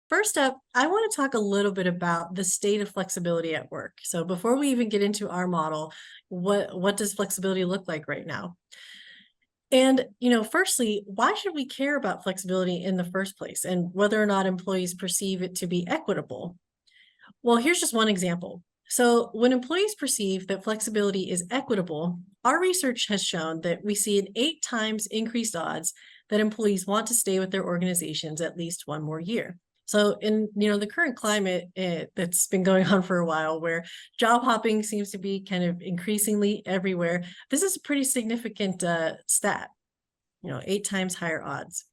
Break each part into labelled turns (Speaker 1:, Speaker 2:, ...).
Speaker 1: First up, I want to talk a little bit about the state of flexibility at work. So before we even get into our model, what does flexibility look like right now? And, firstly, why should we care about flexibility in the first place and whether or not employees perceive it to be equitable? Well, here's just one example. So, when employees perceive that flexibility is equitable, our research has shown that we see an 8 times increased odds that employees want to stay with their organizations at least one more year. So, in the current climate that's been going on for a while, where job hopping seems to be kind of increasingly everywhere, this is a pretty significant stat. 8 times higher odds.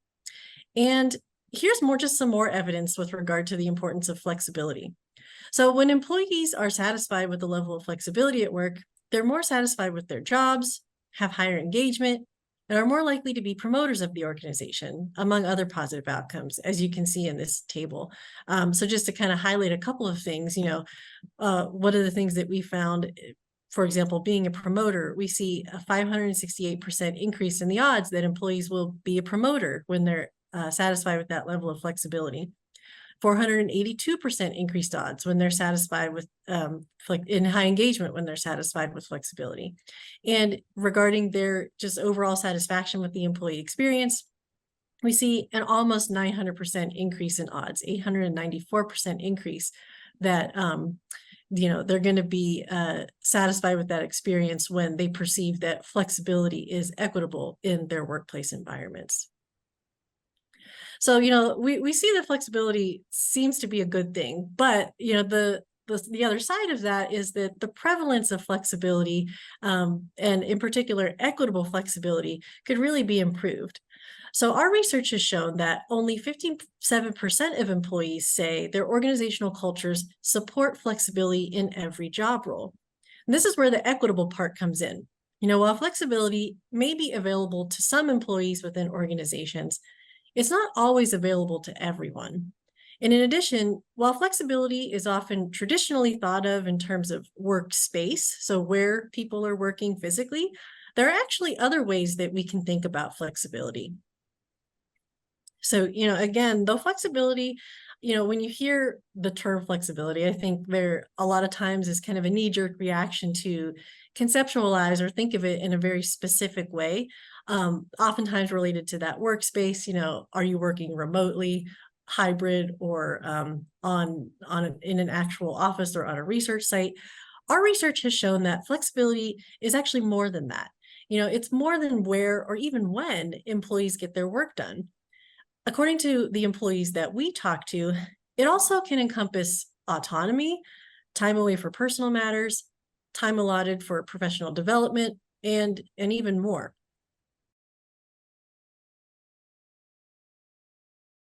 Speaker 1: And here's just some more evidence with regard to the importance of flexibility. So when employees are satisfied with the level of flexibility at work, they're more satisfied with their jobs, have higher engagement, and are more likely to be promoters of the organization, among other positive outcomes, as you can see in this table. So just to kind of highlight a couple of things, one of the things that we found, for example, being a promoter, we see a 568% increase in the odds that employees will be a promoter when they're satisfied with that level of flexibility. 482% increased odds when they're satisfied with in high engagement when they're satisfied with flexibility. And regarding their just overall satisfaction with the employee experience, we see an almost 900% increase in odds, 894% increase that they're going to be satisfied with that experience when they perceive that flexibility is equitable in their workplace environments. So, we see that flexibility seems to be a good thing, but, the other side of that is that the prevalence of flexibility, and in particular, equitable flexibility, could really be improved. So our research has shown that only 57% of employees say their organizational cultures support flexibility in every job role. And this is where the equitable part comes in. While flexibility may be available to some employees within organizations, it's not always available to everyone. And in addition, while flexibility is often traditionally thought of in terms of workspace, so where people are working physically, there are actually other ways that we can think about flexibility. So, again, though flexibility, when you hear the term flexibility, I think there a lot of times is kind of a knee-jerk reaction to conceptualize or think of it in a very specific way, oftentimes related to that workspace. Are you working remotely, hybrid, or in an actual office or on a research site? Our research has shown that flexibility is actually more than that. It's more than where or even when employees get their work done. According to the employees that we talk to, it also can encompass autonomy, time away for personal matters, time allotted for professional development, and even more.